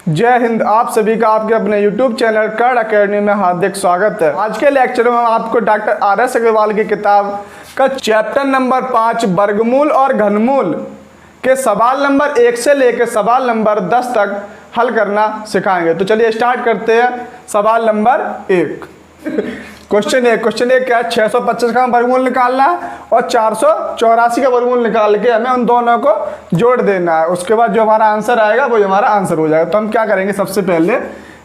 जय हिंद। आप सभी का आपके अपने YouTube चैनल कर्ण अकेडमी में हार्दिक स्वागत है। आज के लेक्चर में हम आपको डॉक्टर RS अग्रवाल की किताब का चैप्टर नंबर 5 वर्गमूल और घनमूल के सवाल नंबर 1 से लेकर सवाल नंबर 10 तक हल करना सिखाएंगे। तो चलिए स्टार्ट करते हैं। सवाल नंबर 1, क्वेश्चन एक क्या है, 625 का वर्गमूल निकालना है और 484 का वर्गमूल निकाल के हमें उन दोनों को जोड़ देना है। उसके बाद जो हमारा आंसर आएगा वो हमारा आंसर हो जाएगा। तो हम क्या करेंगे, सबसे पहले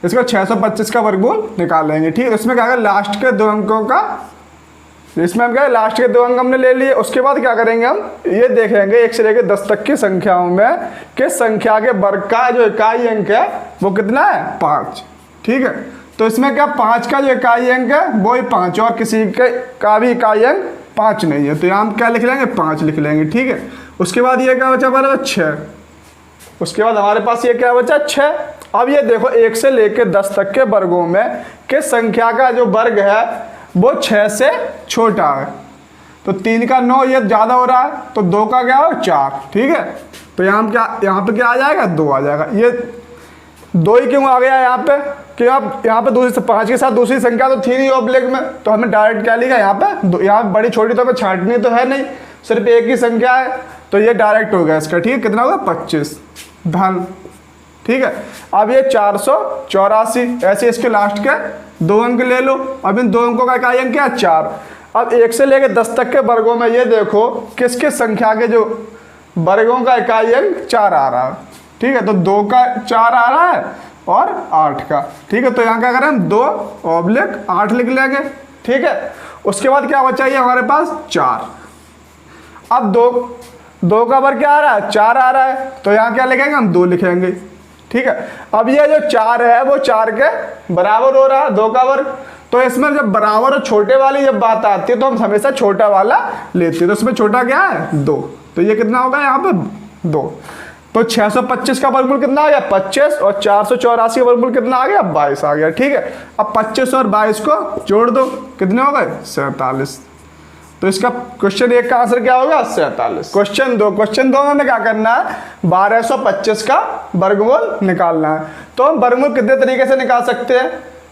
इसको 625 का वर्गमूल निकालेंगे। ठीक है, इसमें क्या है, लास्ट के दो अंकों का, इसमें हम क्या है, लास्ट के 2 अंक हमने ले लिए। उसके बाद क्या करेंगे, हम ये देखेंगे 1 से लेकर 10 तक की संख्याओं में कि संख्या के वर्ग का जो इकाई अंक है वो कितना है, 5। ठीक है, तो इसमें क्या 5 का जो इकाई अंक है वो ही 5 और किसी का भी इकाई अंक 5 नहीं है। तो यहाँ हम क्या लिख लेंगे, 5 लिख लेंगे। ठीक है, उसके बाद ये क्या बचा हमारे पास, 6। उसके बाद हमारे पास ये क्या बचा, 6। अब ये देखो 1 से लेकर 10 तक के वर्गों में कि संख्या का जो वर्ग है वो 6 से छोटा है। तो 3 का 9 ये ज़्यादा हो रहा है, तो 2 का क्या हो, 4। ठीक है, तो यहाँ पे क्या आ जाएगा, 2 आ जाएगा। ये 2 ही क्यों आ गया यहाँ पे, कि आप यहाँ पे दूसरी 5 के साथ दूसरी संख्या तो थी नहीं ऑब्लिक में, तो हमने डायरेक्ट क्या लिखा यहाँ पे, यहाँ बड़ी छोटी तो हमें छांटनी तो है नहीं, सिर्फ एक ही संख्या है, तो ये डायरेक्ट हो गया इसका। ठीक है, कितना होगा, 25 धन। ठीक है, अब ये 484, ऐसे इसके लास्ट के 2 अंक ले लो। अब इन 2 अंकों का इकाई अंक क्या है, 4। अब 1 से लेकर 10 तक के वर्गों में ये देखो किसके संख्या के जो वर्गों का इकाई अंक 4 आ रहा है। ठीक है, तो 2 का 4 आ रहा है और 8 का। ठीक है, तो यहाँ क्या करें हम, 2/8 लिख लेंगे। ठीक है, उसके बाद क्या बचा ये हमारे पास, 4। अब 2 का वर्ग क्या आ रहा है, 4 आ रहा है, तो यहाँ क्या लिखेंगे हम, 2 लिखेंगे। ठीक है, अब ये जो 4 है वो 4 के बराबर हो रहा है, 2 का वर्ग। तो इसमें जब बराबर और छोटे वाली जब बात आती है तो हम हमेशा छोटा वाला लेते हैं। तो इसमें छोटा क्या है, 2। तो ये कितना होगा यहाँ पे, 2। तो 625 का वर्गमूल कितना आ गया, 25, और 484 का वर्गमूल कितना आ गया, 22 आ गया। ठीक है, अब 25 और 22 को जोड़ दो, कितने हो गए, 47। तो इसका क्वेश्चन 1 का आंसर क्या होगा, 47। क्वेश्चन 2 में हमें क्या करना है, 1225 का वर्गमूल निकालना है। तो हम वर्गमूल कितने तरीके से निकाल सकते हैं,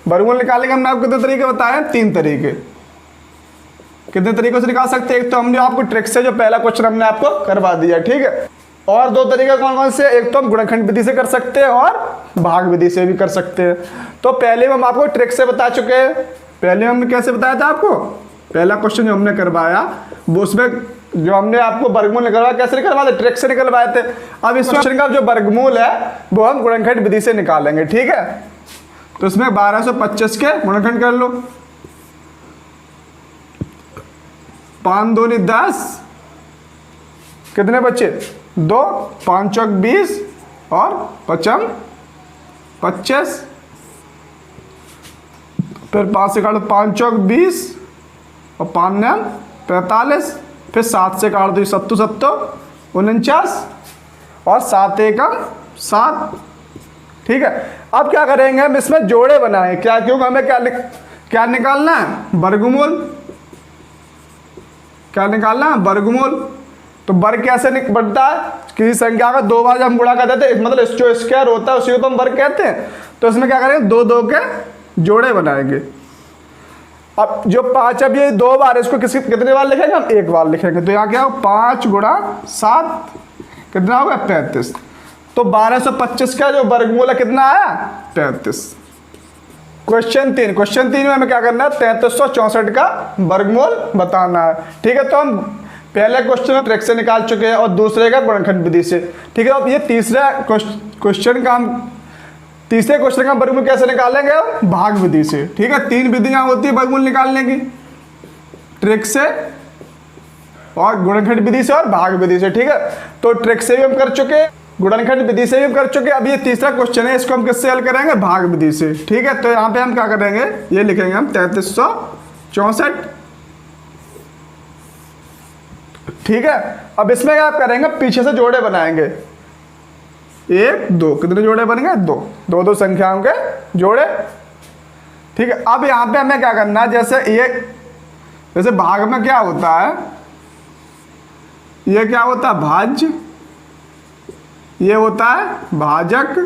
वर्गमूल निकालने के हमने आपको कितने तरीके बताए हैं, 3 तरीके। कितने तरीकों से निकाल सकते हैं, एक तो हमने आपको ट्रिक से जो पहला क्वेश्चन हमने आपको करवा दिया। ठीक है, और 2 तरीके कौन कौन से, एक तो हम गुणनखंड विधि से कर सकते हैं और भाग विधि से भी कर सकते हैं। तो पहले हम आपको ट्रिक से बता चुके हैं। पहले हमने कैसे बताया था आपको, पहला क्वेश्चन जो हमने करवाया वो उसमें जो हमने आपको वर्गमूल निकलवाया कैसे निकलवाया था, ट्रिक से निकलवाए थे। अब इस क्वेश्चन का जो वर्गमूल है वो हम गुणनखंड विधि से निकालेंगे। ठीक है, तो इसमें 1225 के गुणनखंड कर लो, 5 दूनी 10, कितने बच्चे, 2, 5 चौक 20 और 5 25, फिर 5 से काटो, 5 चौक 20 और 5 9 45, फिर 7 से काट दो, 7 7 49 और 7 1 7। ठीक है, अब क्या करेंगे हम, इसमें जोड़े बनाएं क्या, क्योंकि हमें क्या निकालना है, वर्गमूल। क्या निकालना है, वर्गमूल। तो वर्ग कैसे बनता है, किसी संख्या का 2 बार जब हम गुणा कर देते हैं, मतलब जो स्क्वायर होता है उसी को तो हम वर्ग कहते हैं। तो इसमें क्या करेंगे, 2 के जोड़े बनाएंगे। अब जो 5, अब ये 2 बार, इसको कितने बार लिखेंगे हम, 1 बार लिखेंगे। तो यहाँ क्या हो, 5 × 7 कितना होगा, 35। तो 1225 का जो वर्गमूल है कितना आया, 35। क्वेश्चन 3 में हमें क्या करना है, 3364 का वर्गमूल बताना है। ठीक है, तो हम पहले क्वेश्चन में ट्रिक से निकाल चुके हैं और दूसरे का गुणनखंड विधि से। ठीक है, अब ये तीसरे क्वेश्चन का वर्गमूल कैसे निकालेंगे, भाग विधि से। ठीक है, 3 विधियां होती है वर्गमूल निकालने की, ट्रिक से और गुणनखंड विधि से और भाग विधि से। ठीक है, तो ट्रिक से भी हम कर चुके, गुणनखंड विधि से भी हम कर चुके। अब ये तीसरा क्वेश्चन है, इसको हम किससे हल करेंगे, भाग विधि से। ठीक है, तो यहाँ पे हम क्या करेंगे, ये लिखेंगे हम 3364। ठीक है, अब इसमें क्या करेंगे, पीछे से जोड़े बनाएंगे, 1 2, कितने जोड़े बनेंगे, 2 संख्याओं के जोड़े। ठीक है, अब यहाँ पे हमें क्या करना है, जैसे भाग में क्या होता है, ये क्या होता है, भाज्य, ये होता है भाजक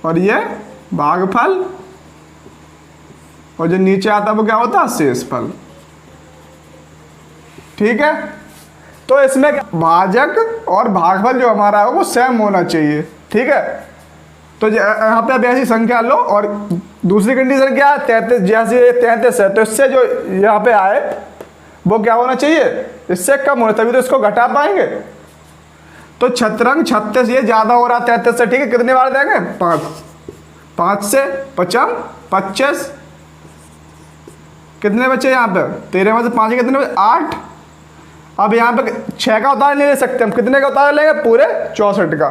और ये भागफल, और जो नीचे आता है वो क्या होता है, शेषफल। ठीक है, तो इसमें भाजक और भागफल जो हमारा है वो सेम होना चाहिए। ठीक है, तो यहाँ पे अब ऐसी संख्या लो, और दूसरी कंडीशन क्या है, 33, जैसे ये 33 है तो इससे जो यहाँ पे आए वो क्या होना चाहिए, इससे कम होना, तभी तो इसको घटा पाएंगे। तो शतरंग 36 ये ज़्यादा हो रहा है 33 से। ठीक है, कितने बार देंगे, 5, 5 से 55, 25, कितने बचे यहाँ पे, 13 में से 5 कितने बचे, 8। अब यहाँ पे 6 का उतार नहीं ले सकते हम, कितने का उतार लेंगे, पूरे 64 का।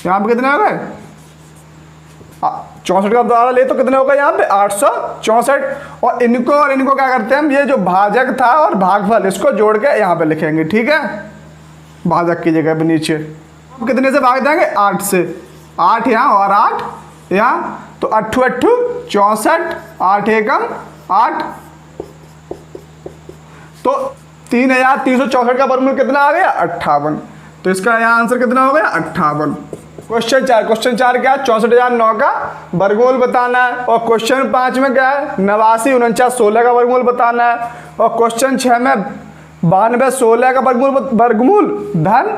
यहाँ पे कितने हो गए, 64 का उतार ले तो कितने होगा यहाँ पे, 864। और इनको क्या करते हैं हम, ये जो भाजक था और भागफल इसको जोड़ के यहाँ पे लिखेंगे। ठीक है, भाजक की जगह पे नीचे कितने से भाग देंगे, 8 से, 8 यहाँ और 8 यहाँ, तो 8 8 64, 8 एकम 8, तो 3364 का वर्गमूल कितना आ गया, 58। तो इसका यहाँ आंसर कितना हो गया, 58। क्वेश्चन 4 क्या है, 64,009 का वर्गमूल बताना है। और क्वेश्चन 5 में क्या है, 89 49 16 का वर्गमूल बताना है। और क्वेश्चन 6 में 92 16 का वर्गमूल धन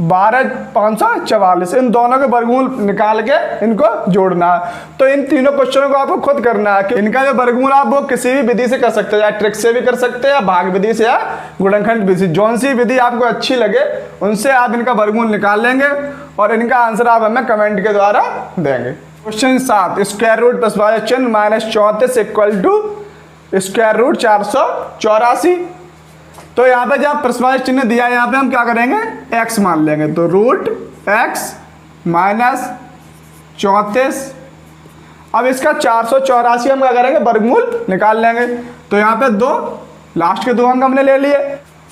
12 544, इन दोनों के वर्गमूल निकाल के इनको जोड़ना है। तो इन तीनों क्वेश्चनों को आपको खुद करना है कि इनका जो वर्गमूल आप वो किसी भी विधि से कर सकते हो, या ट्रिक से भी कर सकते हैं, या भाग विधि से, या गुणनखंड विधि, जौन सी विधि आपको अच्छी लगे उनसे आप इनका वर्गमूल निकाल लेंगे, और इनका आंसर आप हमें कमेंट के द्वारा देंगे। क्वेश्चन 7, स्क्वायर रूट प्लस चिन्ह minus 34 equal to square root 484। तो यहाँ पे जब प्रश्नवाचक चिन्ह दिया है, यहाँ पे हम क्या करेंगे, x मान लेंगे। तो रूट x माइनस 34, अब इसका 484 हम क्या करेंगे, वर्गमूल निकाल लेंगे। तो यहाँ पे 2 लास्ट के 2 अंक हमने ले लिए।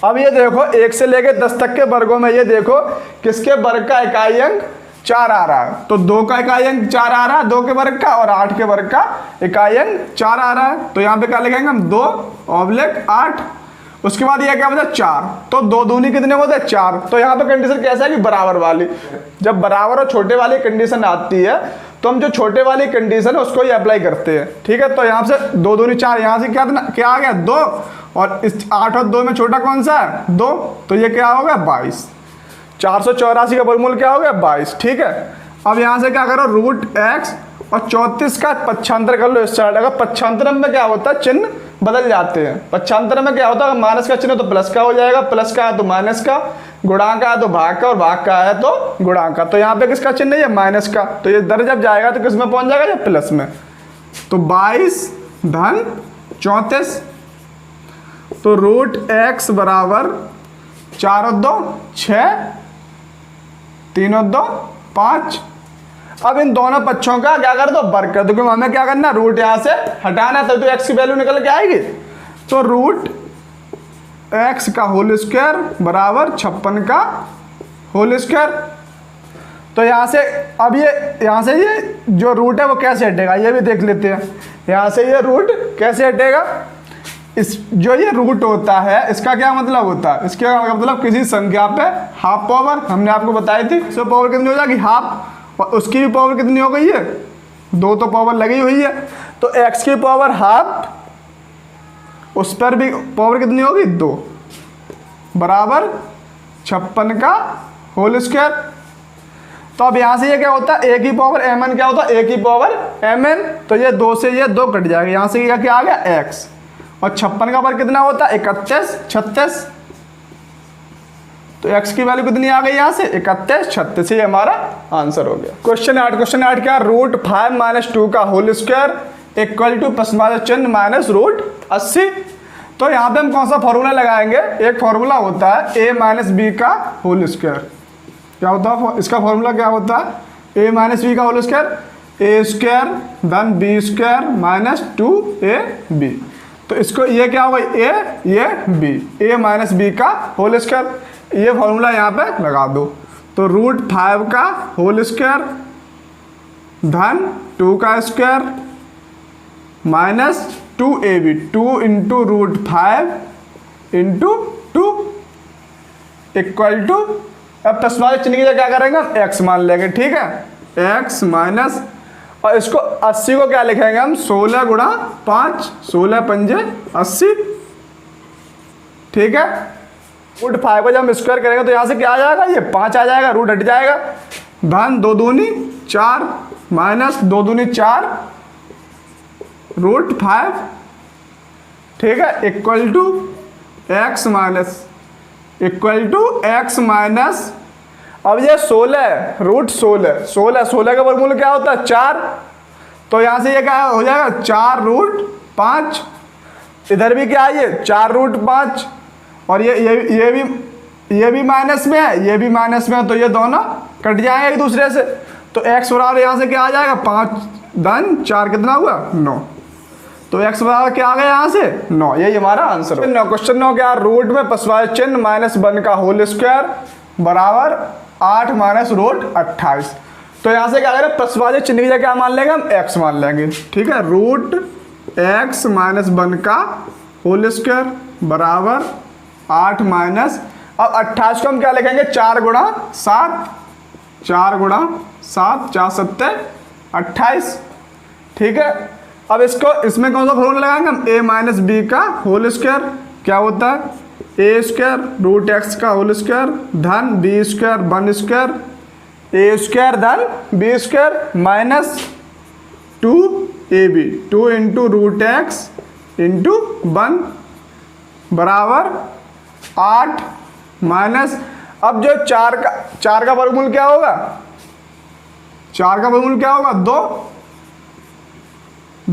अब ये देखो 1 से लेके 10 तक के वर्गों में ये देखो किसके वर्ग का इकाई अंक 4 आ रहा है, तो 2 का इकाई अंक 4 आ रहा है 2 के वर्ग का, और 8 के वर्ग का इकाई अंक 4 आ रहा है। तो यहाँ पे क्या लिखेंगे हम, 2/8। उसके बाद ये क्या बचा, 4, तो 2 दूनी कितने होते हैं, 4। तो यहाँ पे कंडीशन कैसा है कि बराबर वाली, जब बराबर और छोटे वाली कंडीशन आती है तो हम जो छोटे वाली कंडीशन है उसको ही अप्लाई करते हैं। ठीक है, तो यहाँ से 2 दूनी 4, यहाँ से क्या आ गया, 2, और इस 8 और 2 में छोटा कौन सा है, 2, तो ये क्या होगा, 22। 484 का वर्गमूल क्या हो गया, 22। ठीक है, अब यहाँ से क्या करो, रूट x और 34 का पक्षांतर कर लो इस साइड। अगर पक्षांतर में क्या होता है, चिन्ह बदल जाते हैं। पक्षांतर में क्या होता है, माइनस का चिन्ह तो प्लस का हो जाएगा, प्लस का है तो माइनस का, गुणांक का है तो भाग का, और भाग का है तो गुणांक का। तो यहाँ पे किसका चिन्ह है, माइनस का, तो ये दर जब जाएगा तो किस में पहुंच जाएगा, जब प्लस में। तो 22 धन 34, तो रूट x बराबर 4 और 2 6, 3 और 2 5। अब इन दोनों पक्षों का क्या कर दो, वर्ग कर दो, क्योंकि हमें क्या करना, रूट यहाँ से हटाना, तब तो x की वैल्यू निकल के आएगी। तो रूट x का होल स्क्वायर बराबर 56 का होल स्क्वायर। तो यहाँ से अब यहाँ से ये जो रूट है वो कैसे हटेगा, ये भी देख लेते हैं। यहाँ से ये रूट कैसे हटेगा, इस जो ये रूट होता है इसका क्या मतलब होता है, इसका मतलब किसी संख्या पे हाफ पावर, हमने आपको बताई थी। सो पावर कितनी हो जाएगी, हाफ, और उसकी भी पावर कितनी हो गई है, 2 तो पावर लगी हुई है। तो x की पावर हाफ, उस पर भी पावर कितनी होगी, 2, बराबर 56 का होल स्क्वायर। तो अब यहाँ से ये क्या होता है, a की पावर mn क्या होता है, a की पावर mn, तो ये 2 से ये 2 कट जाएगा, यहाँ से क्या आ गया x, और 56 का पावर कितना होता है, 31 36। तो x की वैल्यू कितनी आ गई, यहाँ से 31 36, ये हमारा आंसर हो गया। क्वेश्चन 8 क्या, रूट 5 माइनस 2 का whole square equal to plus चिन्ह माइनस रूट 80। तो यहाँ पे हम कौन सा फॉर्मूला लगाएंगे, एक फॉर्मूला होता है a माइनस बी का होल स्क्वायर। क्या होता है इसका फॉर्मूला, क्या होता है, a माइनस बी का होल स्क्वायर, a स्क्वायर धन b स्क्वायर माइनस 2ab। तो इसको ये क्या होगा, a ये b, a माइनस बी का होल स्क्वायर, ये फॉर्मूला यहाँ पे लगा दो। तो रूट 5 का होल स्क्वायर धन 2 का square minus 2ab, 2 into root 5 into 2 equal to, अब प्लस चिन्ह की जगह क्या करेंगे, x मान लेंगे। ठीक है, एक्स माइनस, और इसको 80 को क्या लिखेंगे हम, 16 गुणा 5, 16 पंजे 80। ठीक है, रूट 5 को जब हम स्क्वायर करेंगे तो यहाँ से क्या आ जाएगा, ये 5 आ जाएगा, रूट हट जाएगा। धन 2 दूनी 4 माइनस 2 दूनी 4 रूट 5। ठीक है, equal to x minus, equal to x minus, अब ये 16 रूट 16, 16 का वर्गमूल क्या होता है 4, तो यहाँ से ये क्या हो जाएगा 4 रूट 5। इधर भी क्या है, ये 4 रूट 5, और ये भी माइनस में है, ये भी माइनस में है, तो ये दोनों कट जाएंगे एक दूसरे से। तो x बराबर यहाँ से क्या आ जाएगा 5 धन 4 कितना हुआ 9, तो x बराबर क्या आ गया यहाँ से 9, यही हमारा आंसर है। क्वेश्चन 9 क्या, रूट में पसवाय चिन्ह माइनस 1 का होल स्क्वायर बराबर 8 माइनस रूट 28। तो यहाँ से क्या करें, पसवाय चिन्ह की जगह क्या मान लेंगे हम, x मान लेंगे। ठीक है, रूट x माइनस 1 का होल स्क्वायर बराबर 8 माइनस, अब 28 को हम क्या लिखेंगे 4 गुणा 7, 4 गुणा 7, 4 7 28। ठीक है, अब इसको इसमें कौन सा फॉर्मूला लगाएंगे हम, a माइनस बी का होल स्क्वायर क्या होता है, ए स्क्वायर रूट एक्स का होल स्क्वायर धन B square 1 square, A square धन B square minus 2ab, 2 into root x into 1 बराबर 8 माइनस, अब जो 4 का वर्गमूल क्या होगा, 4 का वर्गमूल क्या होगा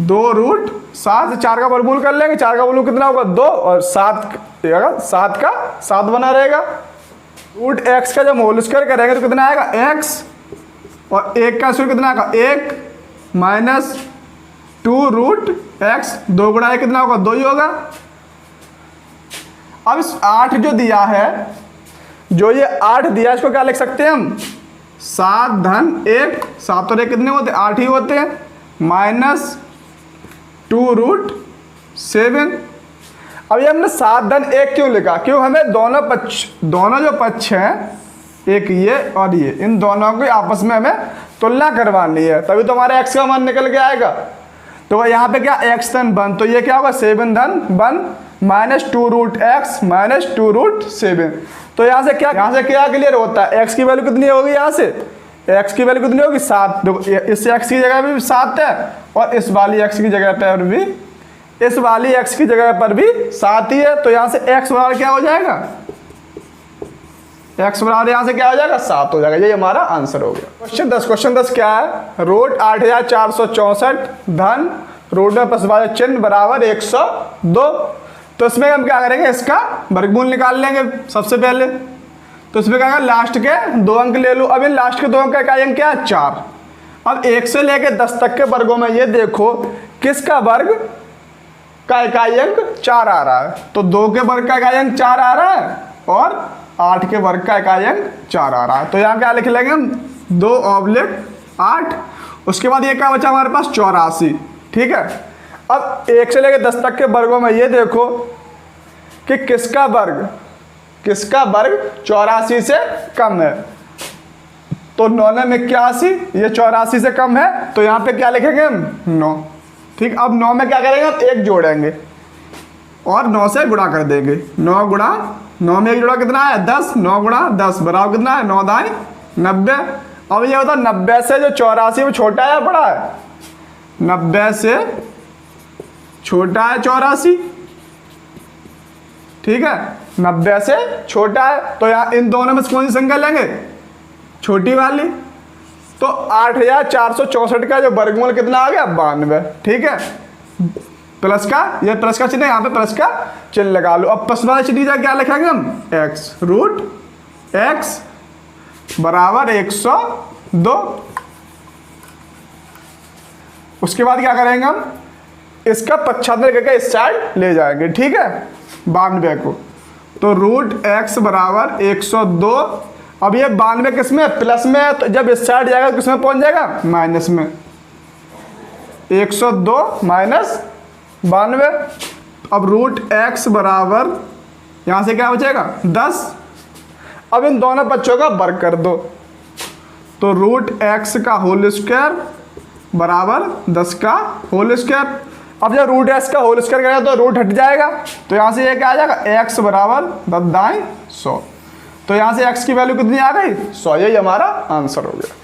2 रूट 7, 4 का वर्गमूल कर लेंगे, 4 का वर्गमूल कितना होगा 2, और 7 का 7 बना रहेगा। रूट x का जब होल स्क्वायर करेंगे तो कितना आएगा x, और 1 का स्क्वायर कितना आएगा 1 माइनस 2 रूट x, 2 गुणा 1 कितना होगा 2 ही होगा। अब इस 8 जो दिया है, जो ये 8 दिया, इसको क्या लिख सकते हैं हम 7 धन 1, 7 और 1 कितने होते हैं 8 ही होते हैं, माइनस 2 रूट 7। अब ये हमने 7 धन 1 क्यों लिखा, क्यों हमें दोनों जो पक्ष हैं, एक ये और ये, इन दोनों की आपस में हमें तुलना करवानी है, तभी तो हमारा x का मान निकल के आएगा। तो यहाँ पे क्या x धन 1, तो ये क्या होगा 7 धन 1 minus 2 root x minus 2 root 7। तो यहाँ से क्या क्लियर होता है, x की वैल्यू कितनी होगी, यहाँ से x की वैल्यू कितनी होगी 7, देखो इस x की जगह भी 7 है, और इस वाली x की जगह पर भी, इस वाली x की जगह पर भी 7 ही है। तो यहाँ से x बराबर क्या हो जाएगा, x बराबर यहाँ से क्या हो जाएगा 7 हो जाएगा, ये हमारा आंसर हो गया। क्वेश्चन 10 क्या है, रूट 8464 धन रूट में पसवाय चिन्ह बराबर 102। तो इसमें हम क्या करेंगे, इसका वर्गमूल निकाल लेंगे सबसे पहले। तो इसमें क्या, लास्ट के 2 अंक ले लो। अब इन लास्ट के 2 अंक का इकाई अंक क्या है 4। अब 1 से लेकर 10 तक के वर्गों में ये देखो किसका वर्ग का इकाई अंक 4 आ रहा है। तो 2 के वर्ग का इकाई अंक 4 आ रहा है, और 8 के वर्ग का इकाई अंक 4 आ रहा है। तो यहाँ क्या लिख लेंगे हम 2/8। उसके बाद ये क्या बचा हमारे पास 84। ठीक है, अब 1 से लेकर 10 तक के वर्गों में ये देखो कि किसका वर्ग 84 से कम है। तो 9 में 81, ये 84 से कम है, तो यहाँ पे क्या लिखेंगे हम 9। ठीक, अब 9 में क्या करेंगे हम 1 जोड़ेंगे और 9 से गुणा कर देंगे। 9 में 1 जोड़ा कितना है 10, 9 गुणा 10 बराबर कितना है 9 दाएं 90। अब ये होता 90 से जो 84 में छोटा है बड़ा है, 90 से छोटा है 84। ठीक है, 90 से छोटा है, तो यहाँ इन दोनों में से कौन सी संख्या लेंगे, छोटी वाली। तो 8464 का जो वर्गमूल कितना आ गया 92। ठीक है, प्लस का, ये प्लस का चिन्ह, यहाँ पे प्लस का चिन्ह लगा लो। अब प्लस वाला चिन्ह क्या लिखेंगे हम x, रूट x बराबर 102। उसके बाद क्या करेंगे हम, इसका पश्चात करके इस साइड ले जाएंगे। ठीक है, 92 को। तो रूट x बराबर 102। अब ये 92 किस में प्लस में है, तो जब इस साइड जाएगा तो किस में पहुंच जाएगा माइनस में। 102 माइनस 92। अब रूट x बराबर यहाँ से क्या बचेगा 10। अब इन दोनों बच्चों का वर्ग कर दो। तो रूट x का होल स्क्वायर बराबर 10 का होल स्क्वायर। अब जब रूट x का होल स्क्वायर करेगा तो रूट हट जाएगा, तो यहाँ से ये क्या आ जाएगा, x बराबर 10 दाएं 100। तो यहाँ से x की वैल्यू कितनी आ गई, 100। यही हमारा आंसर हो गया।